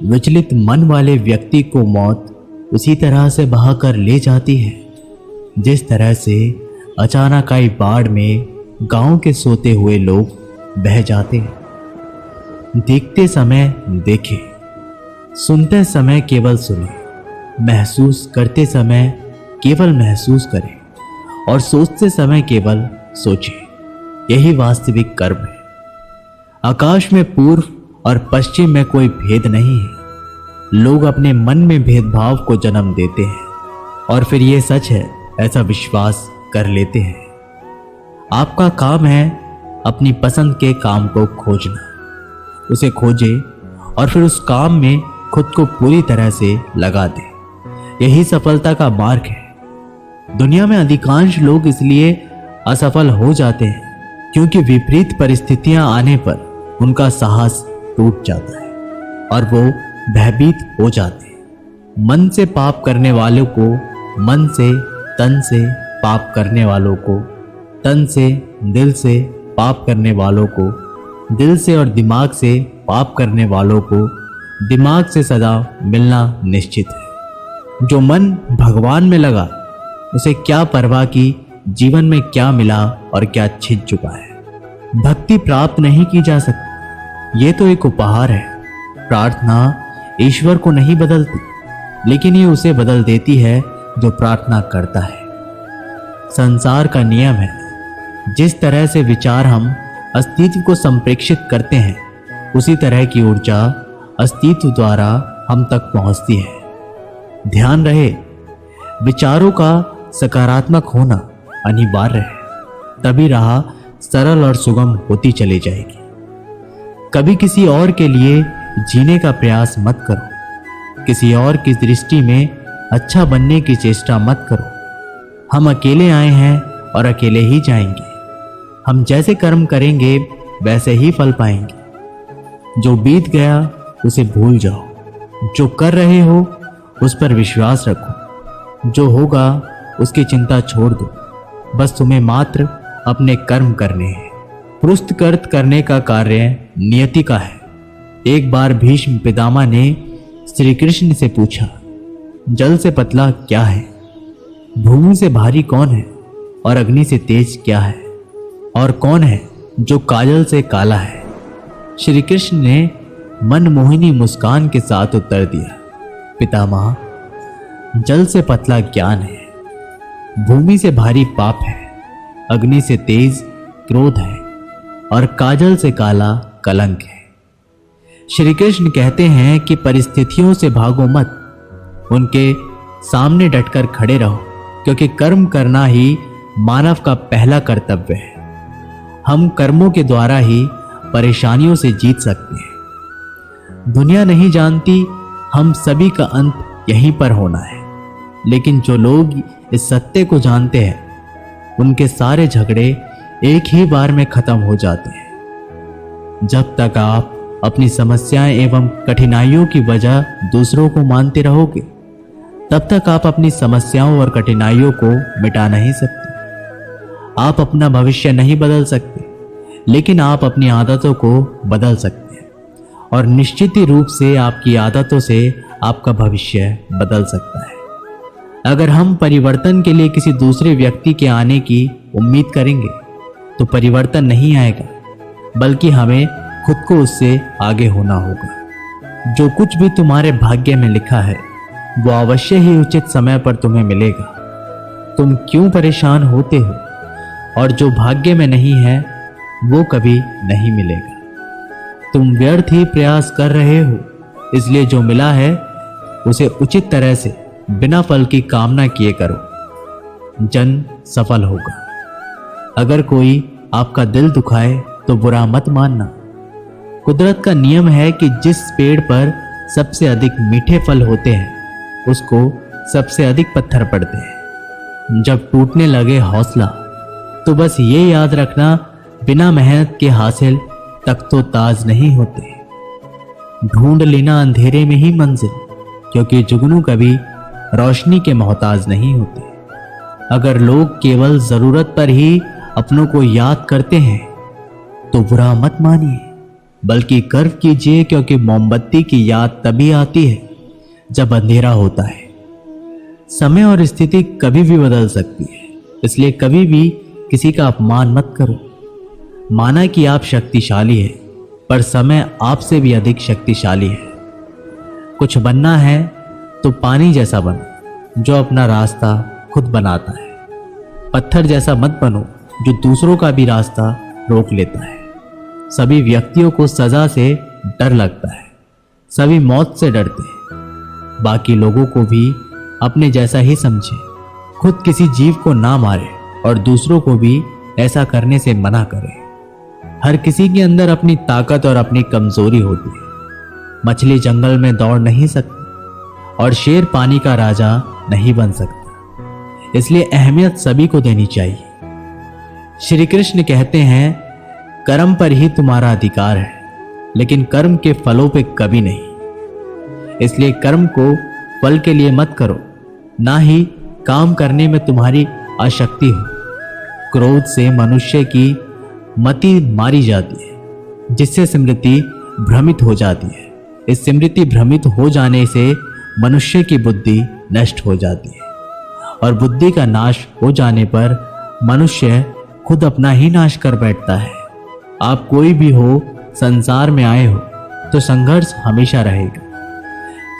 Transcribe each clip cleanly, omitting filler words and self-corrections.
विचलित मन वाले व्यक्ति को मौत उसी तरह से बहाकर ले जाती है जिस तरह से अचानक आई बाढ़ में गांव के सोते हुए लोग बह जाते हैं। देखते समय देखे, सुनते समय केवल सुने, महसूस करते समय केवल महसूस करें और सोचते समय केवल सोचे। यही वास्तविक कर्म है। आकाश में पूर्व और पश्चिम में कोई भेद नहीं है। लोग अपने मन में भेदभाव को जन्म देते हैं और फिर ये सच है ऐसा विश्वास कर लेते हैं। आपका काम है अपनी पसंद के काम को खोजना, उसे खोजे और फिर उस काम में खुद को पूरी तरह से लगा दे। यही सफलता का मार्ग है। दुनिया में अधिकांश लोग इसलिए असफल हो जाते हैं क्योंकि विपरीत परिस्थितियां आने पर उनका साहस टूट जाता है और वो भयभीत हो जाते हैं। मन से पाप करने वालों को मन से, तन से पाप करने वालों को तन से, दिल से पाप करने वालों को दिल से और दिमाग से पाप करने वालों को दिमाग से सदा मिलना निश्चित है। जो मन भगवान में लगा उसे क्या परवाह की जीवन में क्या मिला और क्या छिन चुका है। भक्ति प्राप्त नहीं की जा सकती, ये तो एक उपहार है। प्रार्थना ईश्वर को नहीं बदलती, लेकिन ये उसे बदल देती है जो प्रार्थना करता है। संसार का नियम है, जिस तरह से विचार हम अस्तित्व को संप्रेषित करते हैं उसी तरह की ऊर्जा अस्तित्व द्वारा हम तक पहुंचती है। ध्यान रहे, विचारों का सकारात्मक होना अनिवार्य है, तभी राह सरल और सुगम होती चली जाएगी। कभी किसी और के लिए जीने का प्रयास मत करो, किसी और की दृष्टि में अच्छा बनने की चेष्टा मत करो। हम अकेले आए हैं और अकेले ही जाएंगे। हम जैसे कर्म करेंगे वैसे ही फल पाएंगे। जो बीत गया उसे भूल जाओ, जो कर रहे हो उस पर विश्वास रखो, जो होगा उसकी चिंता छोड़ दो। बस तुम्हें मात्र अपने कर्म करने हैं। पुरस्कृत करने का कार्य नियति का है। एक बार भीष्म पितामह ने श्री कृष्ण से पूछा, जल से पतला क्या है, भूमि से भारी कौन है और अग्नि से तेज क्या है, और कौन है जो काजल से काला है। श्री कृष्ण ने मनमोहिनी मुस्कान के साथ उत्तर दिया, पितामह, जल से पतला ज्ञान है, भूमि से भारी पाप है, अग्नि से तेज क्रोध है और काजल से काला कलंक है। श्री कृष्ण कहते हैं कि परिस्थितियों से भागो मत, उनके सामने डटकर खड़े रहो, क्योंकि कर्म करना ही मानव का पहला कर्तव्य है। हम कर्मों के द्वारा ही परेशानियों से जीत सकते हैं। दुनिया नहीं जानती हम सभी का अंत यहीं पर होना है, लेकिन जो लोग इस सत्य को जानते हैं उनके सारे झगड़े एक ही बार में खत्म हो जाते हैं। जब तक आप अपनी समस्याएं एवं कठिनाइयों की वजह दूसरों को मानते रहोगे, तब तक आप अपनी समस्याओं और कठिनाइयों को मिटा नहीं सकते। आप अपना भविष्य नहीं बदल सकते, लेकिन आप अपनी आदतों को बदल सकते हैं, और निश्चित ही रूप से आपकी आदतों से आपका भविष्य बदल सकता है। अगर हम परिवर्तन के लिए किसी दूसरे व्यक्ति के आने की उम्मीद करेंगे तो परिवर्तन नहीं आएगा, बल्कि हमें खुद को उससे आगे होना होगा। जो कुछ भी तुम्हारे भाग्य में लिखा है वो अवश्य ही उचित समय पर तुम्हें मिलेगा। तुम क्यों परेशान होते हो? और जो भाग्य में नहीं है वो कभी नहीं मिलेगा। तुम व्यर्थ ही प्रयास कर रहे हो, इसलिए जो मिला है उसे उचित तरह से बिना फल की कामना किए करो, जन सफल होगा। अगर कोई आपका दिल दुखाए तो बुरा मत मानना। कुदरत का नियम है कि जिस पेड़ पर सबसे अधिक मीठे फल होते हैं उसको सबसे अधिक पत्थर पड़ते हैं। जब टूटने लगे हौसला तो बस ये याद रखना, बिना मेहनत के हासिल तक तो ताज नहीं होते। ढूंढ लेना अंधेरे में ही मंजिल, क्योंकि जुगनू कभी रोशनी के मोहताज नहीं होते। अगर लोग केवल जरूरत पर ही अपनों को याद करते हैं तो बुरा मत मानिए, बल्कि कर्व कीजिए, क्योंकि मोमबत्ती की याद तभी आती है जब अंधेरा होता है। समय और स्थिति कभी भी बदल सकती है, इसलिए कभी भी किसी का अपमान मत करो। माना कि आप शक्तिशाली हैं, पर समय आपसे भी अधिक शक्तिशाली है। कुछ बनना है तो पानी जैसा बनो, जो अपना रास्ता खुद बनाता है। पत्थर जैसा मत बनो, जो दूसरों का भी रास्ता रोक लेता है। सभी व्यक्तियों को सजा से डर लगता है, सभी मौत से डरते हैं। बाकी लोगों को भी अपने जैसा ही समझे। खुद किसी जीव को ना मारे और दूसरों को भी ऐसा करने से मना करे। हर किसी के अंदर अपनी ताकत और अपनी कमजोरी होती है। मछली जंगल में दौड़ नहीं सकती और शेर पानी का राजा नहीं बन सकता, इसलिए अहमियत सभी को देनी चाहिए। श्री कृष्ण कहते हैं, कर्म पर ही तुम्हारा अधिकार है, लेकिन कर्म के फलों पे कभी नहीं। इसलिए कर्म को फल के लिए मत करो, ना ही काम करने में तुम्हारी आसक्ति हो। क्रोध से मनुष्य की मति मारी जाती है, जिससे स्मृति भ्रमित हो जाती है। इस स्मृति भ्रमित हो जाने से मनुष्य की बुद्धि नष्ट हो जाती है, और बुद्धि का नाश हो जाने पर मनुष्य खुद अपना ही नाश कर बैठता है। आप कोई भी हो, संसार में आए हो तो संघर्ष हमेशा रहेगा।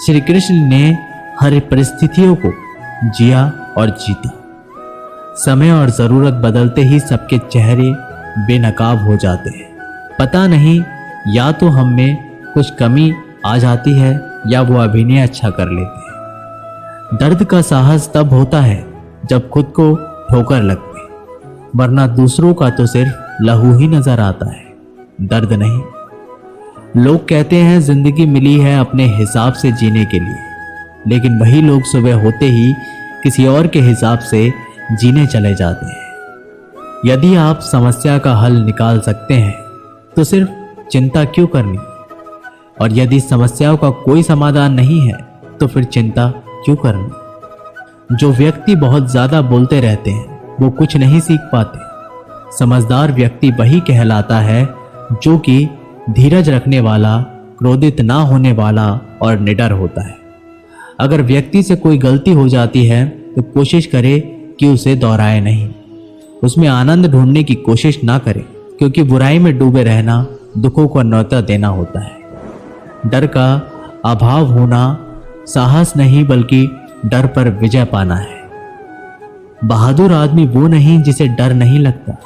श्री कृष्ण ने हर परिस्थितियों को जिया और जीता। समय और जरूरत बदलते ही सबके चेहरे बेनकाब हो जाते हैं। पता नहीं, या तो हम में कुछ कमी आ जाती है या वो अभिनय अच्छा कर लेते हैं। दर्द का साहस तब होता है जब खुद को ठोकर लगती, वरना दूसरों का तो सिर्फ लहू ही नजर आता है, दर्द नहीं। लोग कहते हैं जिंदगी मिली है अपने हिसाब से जीने के लिए, लेकिन वही लोग सुबह होते ही किसी और के हिसाब से जीने चले जाते हैं। यदि आप समस्या का हल निकाल सकते हैं तो सिर्फ चिंता क्यों करनी, और यदि समस्याओं का कोई समाधान नहीं है तो फिर चिंता क्यों करनी। जो व्यक्ति बहुत ज्यादा बोलते रहते हैं वो कुछ नहीं सीख पाते। समझदार व्यक्ति वही कहलाता है जो कि धीरज रखने वाला, क्रोधित ना होने वाला और निडर होता है। अगर व्यक्ति से कोई गलती हो जाती है तो कोशिश करे कि उसे दोहराए नहीं। उसमें आनंद ढूंढने की कोशिश ना करे, क्योंकि बुराई में डूबे रहना दुखों को न्योता देना होता है। डर का अभाव होना साहस नहीं, बल्कि डर पर विजय पाना है। बहादुर आदमी वो नहीं जिसे डर नहीं लगता,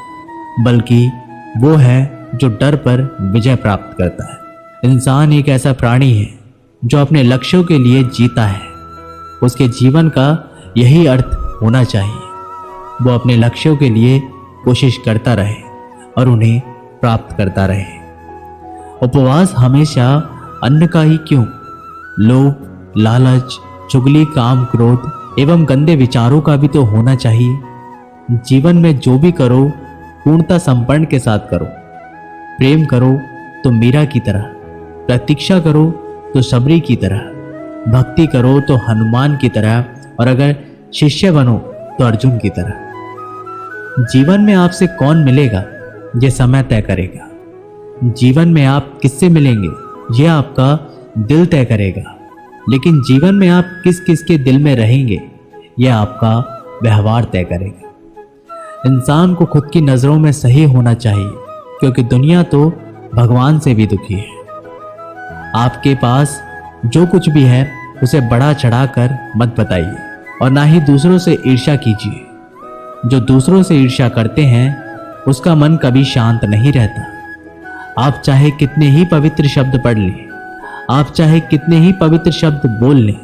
बल्कि वो है जो डर पर विजय प्राप्त करता है। इंसान एक ऐसा प्राणी है जो अपने लक्ष्यों के लिए जीता है। उसके जीवन का यही अर्थ होना चाहिए। वो अपने लक्ष्यों के लिए कोशिश करता रहे और उन्हें प्राप्त करता रहे। उपवास हमेशा अन्न का ही क्यों, लोभ, लालच, चुगली, काम, क्रोध एवं गंदे विचारों का भी तो होना चाहिए। जीवन में जो भी करो पूर्णता संपन्न के साथ करो। प्रेम करो तो मीरा की तरह, प्रतीक्षा करो तो सबरी की तरह, भक्ति करो तो हनुमान की तरह, और अगर शिष्य बनो तो अर्जुन की तरह। जीवन में आपसे कौन मिलेगा यह समय तय करेगा। जीवन में आप किससे मिलेंगे यह आपका दिल तय करेगा। लेकिन जीवन में आप किस किस के दिल में रहेंगे यह आपका व्यवहार तय करेगा। इंसान को खुद की नजरों में सही होना चाहिए, क्योंकि दुनिया तो भगवान से भी दुखी है। आपके पास जो कुछ भी है उसे बढ़ा चढ़ाकर मत बताइए, और ना ही दूसरों से ईर्ष्या कीजिए। जो दूसरों से ईर्ष्या करते हैं उसका मन कभी शांत नहीं रहता। आप चाहे कितने ही पवित्र शब्द पढ़ लें, आप चाहे कितने ही पवित्र शब्द बोल लें,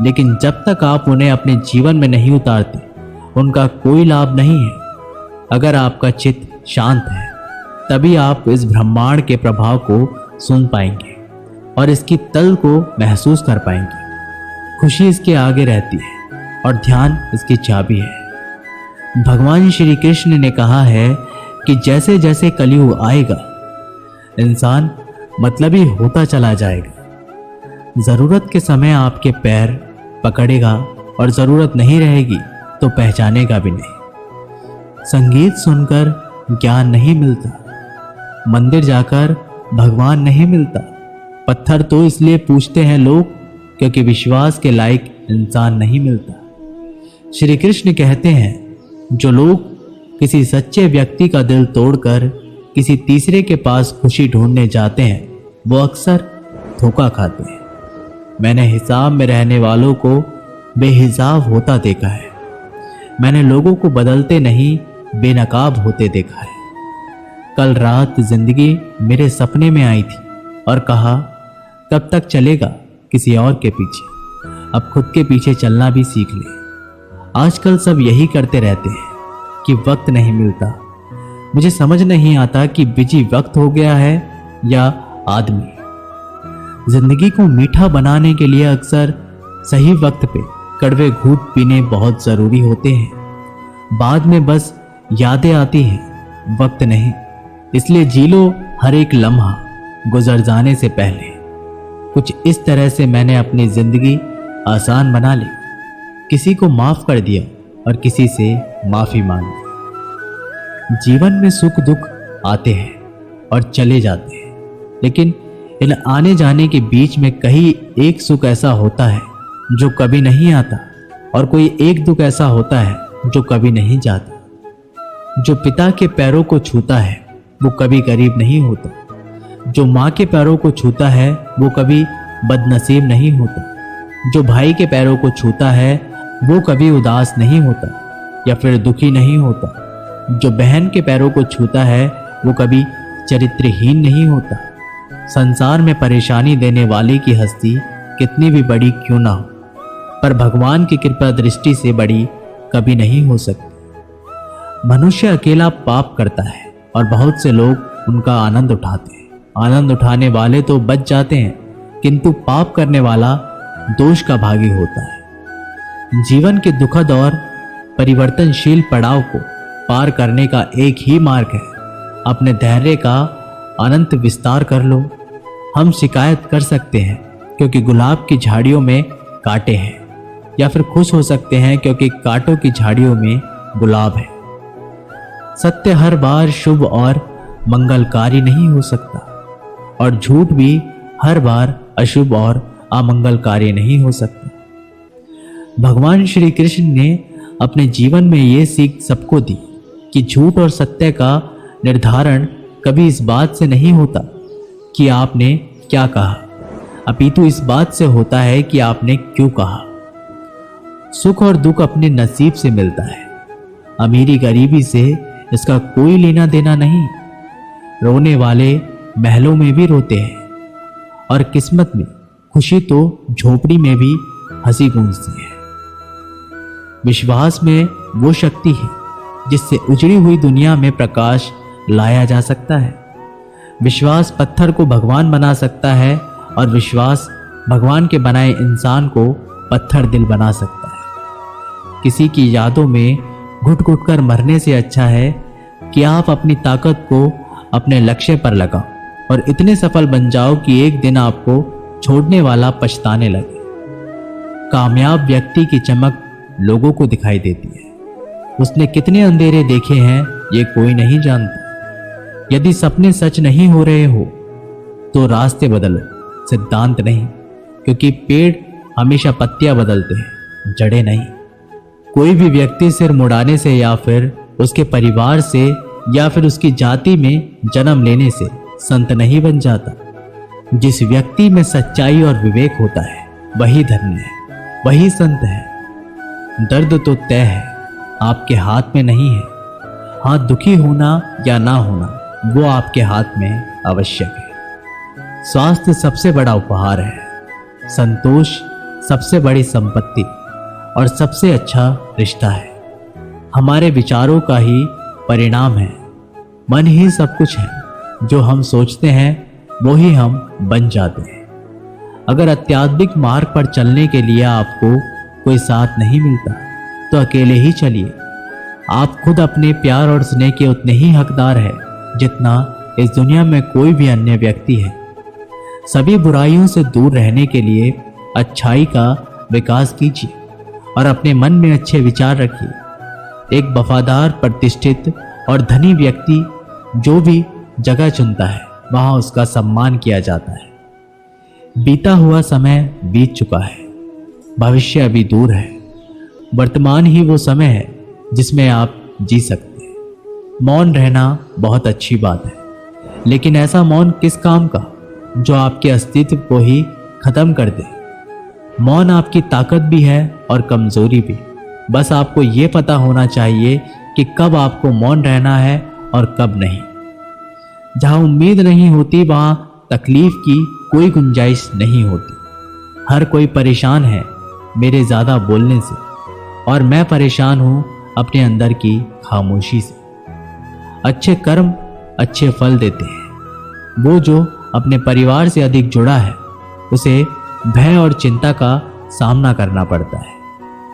लेकिन जब तक आप उन्हें अपने जीवन में नहीं उतारते उनका कोई लाभ नहीं है। अगर आपका चित्त शांत है तभी आप इस ब्रह्मांड के प्रभाव को सुन पाएंगे और इसकी तल को महसूस कर पाएंगे। खुशी इसके आगे रहती है और ध्यान इसकी चाबी है। भगवान श्री कृष्ण ने कहा है कि जैसे जैसे कलयुग आएगा इंसान मतलबी होता चला जाएगा। जरूरत के समय आपके पैर पकड़ेगा और जरूरत नहीं रहेगी तो पहचानेगा भी नहीं। संगीत सुनकर ज्ञान नहीं मिलता, मंदिर जाकर भगवान नहीं मिलता। पत्थर तो इसलिए पूछते हैं लोग क्योंकि विश्वास के लायक इंसान नहीं मिलता। श्री कृष्ण कहते हैं जो लोग किसी सच्चे व्यक्ति का दिल तोड़कर किसी तीसरे के पास खुशी ढूंढने जाते हैं वो अक्सर धोखा खाते हैं। मैंने हिसाब में रहने वालों को बेहिसाब होता देखा है। मैंने लोगों को बदलते नहीं बेनकाब होते देखा है। कल रात जिंदगी मेरे सपने में आई थी और कहा कब तक चलेगा किसी और के पीछे, अब खुद के पीछे चलना भी सीख ले। आजकल सब यही करते रहते हैं कि वक्त नहीं मिलता। मुझे समझ नहीं आता कि बिजी वक्त हो गया है या आदमी। जिंदगी को मीठा बनाने के लिए अक्सर सही वक्त पे कड़वे घूंट पीने बहुत जरूरी होते हैं। बाद में बस यादें आती हैं, वक्त नहीं। इसलिए जी लो हर एक लम्हा गुजर जाने से पहले। कुछ इस तरह से मैंने अपनी जिंदगी आसान बना ली। किसी को माफ कर दिया और किसी से माफी मांग ली। जीवन में सुख दुख आते हैं और चले जाते हैं, लेकिन इन आने जाने के बीच में कहीं एक सुख ऐसा होता है जो कभी नहीं आता और कोई एक दुख ऐसा होता है जो कभी नहीं जाता। जो पिता के पैरों को छूता है वो कभी गरीब नहीं होता। जो माँ के पैरों को छूता है वो कभी बदनसीब नहीं होता। जो भाई के पैरों को छूता है वो कभी उदास नहीं होता या फिर दुखी नहीं होता। जो बहन के पैरों को छूता है वो कभी चरित्रहीन नहीं होता। संसार में परेशानी देने वाले की हस्ती कितनी भी बड़ी क्यों ना हो, पर भगवान की कृपा दृष्टि से बड़ी कभी नहीं हो सकती। मनुष्य अकेला पाप करता है और बहुत से लोग उनका आनंद उठाते हैं। आनंद उठाने वाले तो बच जाते हैं, किंतु पाप करने वाला दोष का भागी होता है। जीवन के दुखद और परिवर्तनशील पड़ाव को पार करने का एक ही मार्ग है, अपने धैर्य का अनंत विस्तार कर लो। हम शिकायत कर सकते हैं क्योंकि गुलाब की झाड़ियों में कांटे हैं, या फिर खुश हो सकते हैं क्योंकि कांटों की झाड़ियों में गुलाब है। सत्य हर बार शुभ और मंगलकारी नहीं हो सकता और झूठ भी हर बार अशुभ और अमंगलकारी नहीं हो सकता। भगवान श्री कृष्ण ने अपने जीवन में ये सीख सबको दी कि झूठ और सत्य का निर्धारण कभी इस बात से नहीं होता कि आपने क्या कहा, अपितु इस बात से होता है कि आपने क्यों कहा। सुख और दुख अपने नसीब से मिलता है। अमीरी गरीबी से इसका कोई लेना देना नहीं। रोने वाले महलों में भी रोते हैं और किस्मत में खुशी तो झोपड़ी में भी हंसी गूंजती है। विश्वास में वो शक्ति है जिससे उजड़ी हुई दुनिया में प्रकाश लाया जा सकता है। विश्वास पत्थर को भगवान बना सकता है और विश्वास भगवान के बनाए इंसान को पत्थर दिल बना सकता है। किसी की यादों में घुट घुट कर मरने से अच्छा है कि आप अपनी ताकत को अपने लक्ष्य पर लगाओ और इतने सफल बन जाओ कि एक दिन आपको छोड़ने वाला पछताने लगे। कामयाब व्यक्ति की चमक लोगों को दिखाई देती है। उसने कितने अंधेरे देखे हैं ये कोई नहीं जानता। यदि सपने सच नहीं हो रहे हो तो रास्ते बदलो, सिद्धांत नहीं, क्योंकि पेड़ हमेशा पत्तियां बदलते हैं, जड़ें नहीं। कोई भी व्यक्ति सिर मुड़ाने से या फिर उसके परिवार से या फिर उसकी जाति में जन्म लेने से संत नहीं बन जाता। जिस व्यक्ति में सच्चाई और विवेक होता है वही धन्य है, वही संत है। दर्द तो तय है, आपके हाथ में नहीं है। हाँ, दुखी होना या ना होना वो आपके हाथ में आवश्यक है। स्वास्थ्य सबसे बड़ा उपहार है। संतोष सबसे बड़ी संपत्ति और सबसे अच्छा रिश्ता है। हमारे विचारों का ही परिणाम है। मन ही सब कुछ है। जो हम सोचते हैं वो ही हम बन जाते हैं। अगर आध्यात्मिक मार्ग पर चलने के लिए आपको कोई साथ नहीं मिलता तो अकेले ही चलिए। आप खुद अपने प्यार और स्नेह के उतने ही हकदार हैं जितना इस दुनिया में कोई भी अन्य व्यक्ति है। सभी बुराइयों से दूर रहने के लिए अच्छाई का विकास कीजिए और अपने मन में अच्छे विचार रखिए। एक वफादार, प्रतिष्ठित और धनी व्यक्ति जो भी जगह चुनता है वहां उसका सम्मान किया जाता है। बीता हुआ समय बीत चुका है, भविष्य अभी दूर है। वर्तमान ही वो समय है जिसमें आप जी सकते हैं। मौन रहना बहुत अच्छी बात है, लेकिन ऐसा मौन किस काम का जो आपके अस्तित्व को ही खत्म कर दे। मौन आपकी ताकत भी है और कमजोरी भी। बस आपको ये पता होना चाहिए कि कब आपको मौन रहना है और कब नहीं। जहां उम्मीद नहीं होती वहां तकलीफ की कोई गुंजाइश नहीं होती। हर कोई परेशान है मेरे ज्यादा बोलने से, और मैं परेशान हूं अपने अंदर की खामोशी से। अच्छे कर्म अच्छे फल देते हैं। वो जो अपने परिवार से अधिक जुड़ा है उसे भय और चिंता का सामना करना पड़ता है,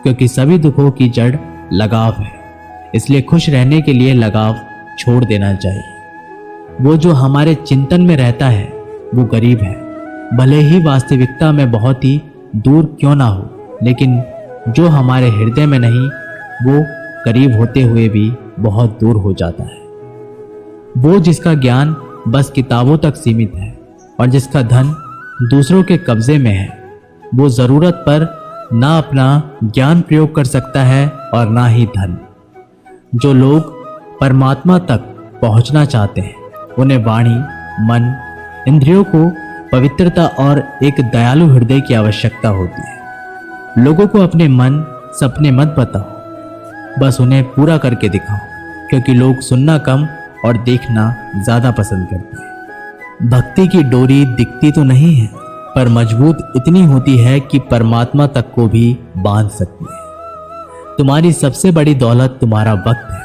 क्योंकि सभी दुखों की जड़ लगाव है। इसलिए खुश रहने के लिए लगाव छोड़ देना चाहिए। वो जो हमारे चिंतन में रहता है वो गरीब है, भले ही वास्तविकता में बहुत ही दूर क्यों ना हो, लेकिन जो हमारे हृदय में नहीं वो करीब होते हुए भी बहुत दूर हो जाता है। वो जिसका ज्ञान बस किताबों तक सीमित है और जिसका धन दूसरों के कब्जे में है, वो जरूरत पर ना अपना ज्ञान प्रयोग कर सकता है और ना ही धन। जो लोग परमात्मा तक पहुंचना चाहते हैं उन्हें वाणी, मन, इंद्रियों को पवित्रता और एक दयालु हृदय की आवश्यकता होती है। लोगों को अपने मन सपने मत बताओ, बस उन्हें पूरा करके दिखाओ, क्योंकि लोग सुनना कम और देखना ज्यादा पसंद करते हैं। भक्ति की डोरी दिखती तो नहीं है, पर मजबूत इतनी होती है कि परमात्मा तक को भी बांध सकती है। तुम्हारी सबसे बड़ी दौलत तुम्हारा वक्त है।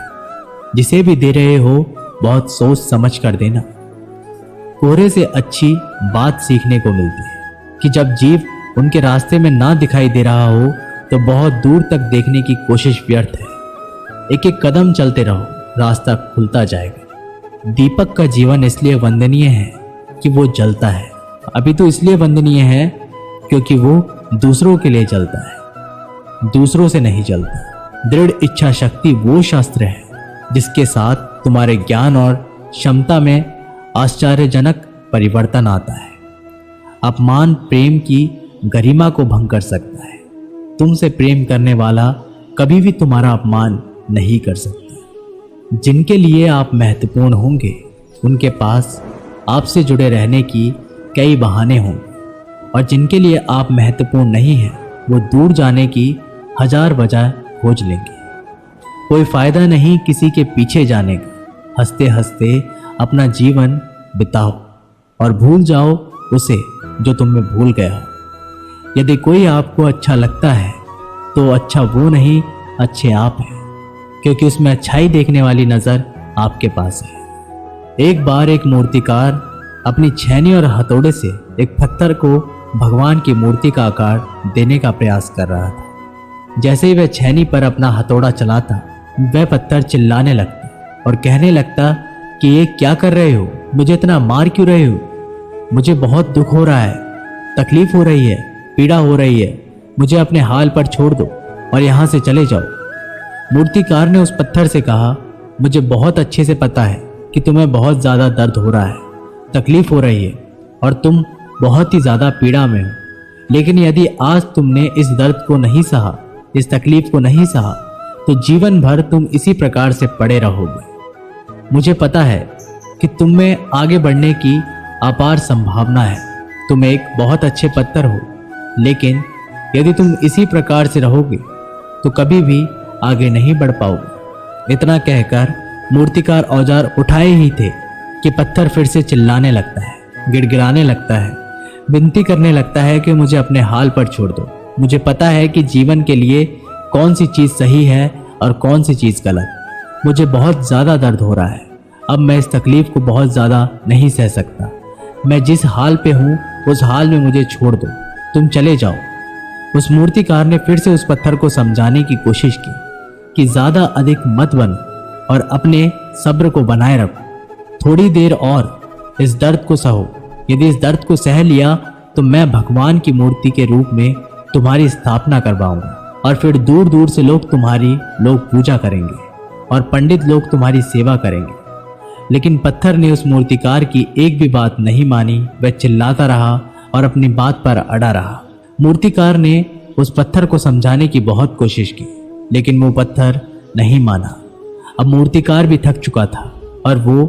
जिसे भी दे रहे हो बहुत सोच समझ कर देना। कोहरे से अच्छी बात सीखने को मिलती है कि जब जीव उनके रास्ते में ना दिखाई दे रहा हो तो बहुत दूर तक देखने की कोशिश व्यर्थ है। एक एक कदम चलते रहो, रास्ता खुलता जाएगा। दीपक का जीवन इसलिए वंदनीय है कि वो जलता है। अभी तो इसलिए वंदनीय है क्योंकि वो दूसरों के लिए जलता है, दूसरों से नहीं जलता। दृढ़ इच्छा शक्ति वो शस्त्र है जिसके साथ तुम्हारे ज्ञान और क्षमता में आश्चर्यजनक परिवर्तन आता है। अपमान प्रेम की गरिमा को भंग कर सकता है। तुमसे प्रेम करने वाला कभी भी तुम्हारा अपमान नहीं कर सकता। जिनके लिए आप महत्वपूर्ण होंगे उनके पास आपसे जुड़े रहने की कई बहाने होंगे, और जिनके लिए आप महत्वपूर्ण नहीं हैं वो दूर जाने की हजार वजह खोज लेंगे। कोई फायदा नहीं किसी के पीछे जाने का। हंसते हंसते अपना जीवन बिताओ और भूल जाओ उसे जो तुम्हें भूल गया हो। यदि कोई आपको अच्छा लगता है तो अच्छा वो नहीं, अच्छे आप हैं, क्योंकि उसमें अच्छाई देखने वाली नजर आपके पास है। एक बार एक मूर्तिकार अपनी छेनी और हथौड़े से एक पत्थर को भगवान की मूर्ति का आकार देने का प्रयास कर रहा था। जैसे ही वह छेनी पर अपना हथौड़ा चलाता वह पत्थर चिल्लाने लगता और कहने लगता कि ये क्या कर रहे हो, मुझे इतना मार क्यों रहे हो, मुझे बहुत दुख हो रहा है, तकलीफ हो रही है, पीड़ा हो रही है, मुझे अपने हाल पर छोड़ दो और यहाँ से चले जाओ। मूर्तिकार ने उस पत्थर से कहा, मुझे बहुत अच्छे से पता है कि तुम्हें बहुत ज्यादा दर्द हो रहा है, तकलीफ हो रही है और तुम बहुत ही ज्यादा पीड़ा में हो, लेकिन यदि आज तुमने इस दर्द को नहीं सहा, इस तकलीफ को नहीं सहा, तो जीवन भर तुम इसी प्रकार से पड़े रहोगे। मुझे पता है कि तुम में आगे बढ़ने की अपार संभावना है। तुम एक बहुत अच्छे पत्थर हो, लेकिन यदि तुम इसी प्रकार से रहोगे तो कभी भी आगे नहीं बढ़ पाओगे। इतना कहकर मूर्तिकार औजार उठाए ही थे कि पत्थर फिर से चिल्लाने लगता है, गिड़गिड़ाने लगता है, विनती करने लगता है कि मुझे अपने हाल पर छोड़ दो। मुझे पता है कि जीवन के लिए कौन सी चीज सही है और कौन सी चीज गलत। मुझे बहुत ज्यादा दर्द हो रहा है, अब मैं इस तकलीफ को बहुत ज्यादा नहीं सह सकता। मैं जिस हाल पे हूँ उस हाल में मुझे छोड़ दो, तुम चले जाओ। उस मूर्तिकार ने फिर से उस पत्थर को समझाने की कोशिश की कि ज्यादा अधिक मत बनो और अपने सब्र को बनाए रखो। थोड़ी देर और इस दर्द को सहो। यदि इस दर्द को सह लिया तो मैं भगवान की मूर्ति के रूप में तुम्हारी स्थापना करवाऊंगा, और फिर दूर दूर से लोग तुम्हारी पूजा करेंगे और पंडित लोग तुम्हारी सेवा करेंगे। लेकिन पत्थर ने उस मूर्तिकार की एक भी बात नहीं मानी। वह चिल्लाता रहा और अपनी बात पर अड़ा रहा। मूर्तिकार ने उस पत्थर को समझाने की बहुत कोशिश की, लेकिन वो पत्थर नहीं माना। अब मूर्तिकार भी थक चुका था और वो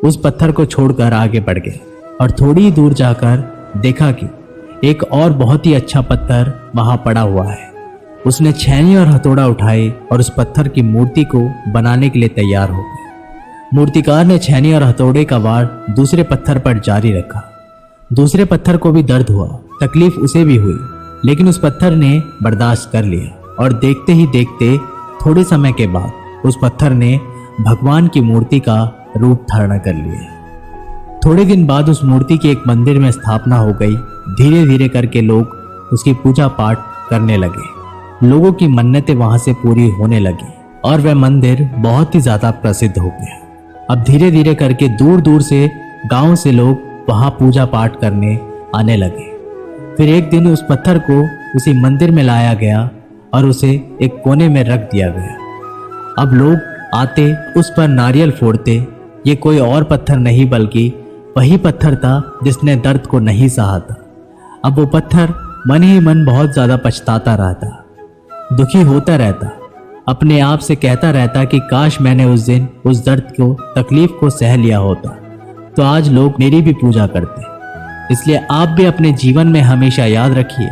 उस पत्थर को छोड़कर आगे बढ़ गया और थोड़ी ही दूर जाकर देखा कि एक और बहुत ही अच्छा पत्थर वहां पड़ा हुआ है। उसने छेनी और हथौड़ा उठाए और उस पत्थर की मूर्ति को बनाने के लिए तैयार हो गया। मूर्तिकार ने छेनी और हथौड़े का वार दूसरे पत्थर पर जारी रखा। दूसरे पत्थर को भी दर्द हुआ, तकलीफ उसे भी हुई, लेकिन उस पत्थर ने बर्दाश्त कर लिया और देखते ही देखते थोड़े समय के बाद उस पत्थर ने भगवान की मूर्ति का रूप धारण कर लिया। थोड़े दिन बाद उस मूर्ति की एक मंदिर में स्थापना हो गई। धीरे धीरे करके लोग उसकी पूजा पाठ करने लगे। लोगों की मन्नतें वहां से पूरी होने लगी और वह मंदिर बहुत ही ज्यादा प्रसिद्ध हो गया। अब धीरे धीरे करके दूर दूर से गांव से लोग वहां पूजा पाठ करने आने लगे। फिर एक दिन उस पत्थर को उसी मंदिर में लाया गया और उसे एक कोने में रख दिया गया। अब लोग आते उस पर नारियल फोड़ते। ये कोई और पत्थर नहीं बल्कि वही पत्थर था जिसने दर्द को नहीं सहा था। अब वो पत्थर मन ही मन बहुत ज्यादा पछताता रहता, दुखी होता रहता, अपने आप से कहता रहता कि काश मैंने उस दिन उस दर्द को, तकलीफ को सह लिया होता तो आज लोग मेरी भी पूजा करते। इसलिए आप भी अपने जीवन में हमेशा याद रखिए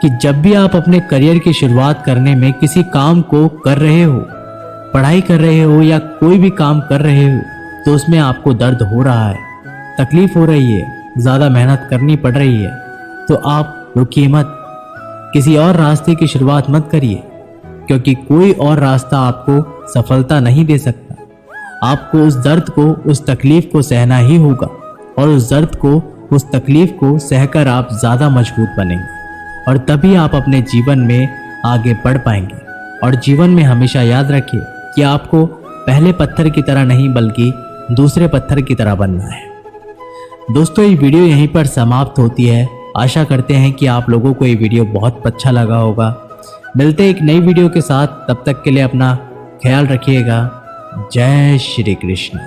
कि जब भी आप अपने करियर की शुरुआत करने में किसी काम को कर रहे हो, पढ़ाई कर रहे हो या कोई भी काम कर रहे हो, तो उसमें आपको दर्द हो रहा है, तकलीफ हो रही है, ज़्यादा मेहनत करनी पड़ रही है, तो आप रुकिए मत, किसी और रास्ते की शुरुआत मत करिए, क्योंकि कोई और रास्ता आपको सफलता नहीं दे सकता। आपको उस दर्द को, उस तकलीफ को सहना ही होगा और उस दर्द को, उस तकलीफ को सहकर आप ज़्यादा मजबूत बनेंगे और तभी आप अपने जीवन में आगे बढ़ पाएंगे। और जीवन में हमेशा याद रखिए कि आपको पहले पत्थर की तरह नहीं बल्कि दूसरे पत्थर की तरह बनना है। दोस्तों, ये वीडियो यहीं पर समाप्त होती है। आशा करते हैं कि आप लोगों को ये वीडियो बहुत अच्छा लगा होगा। मिलते हैं एक नई वीडियो के साथ, तब तक के लिए अपना ख्याल रखिएगा। जय श्री कृष्ण।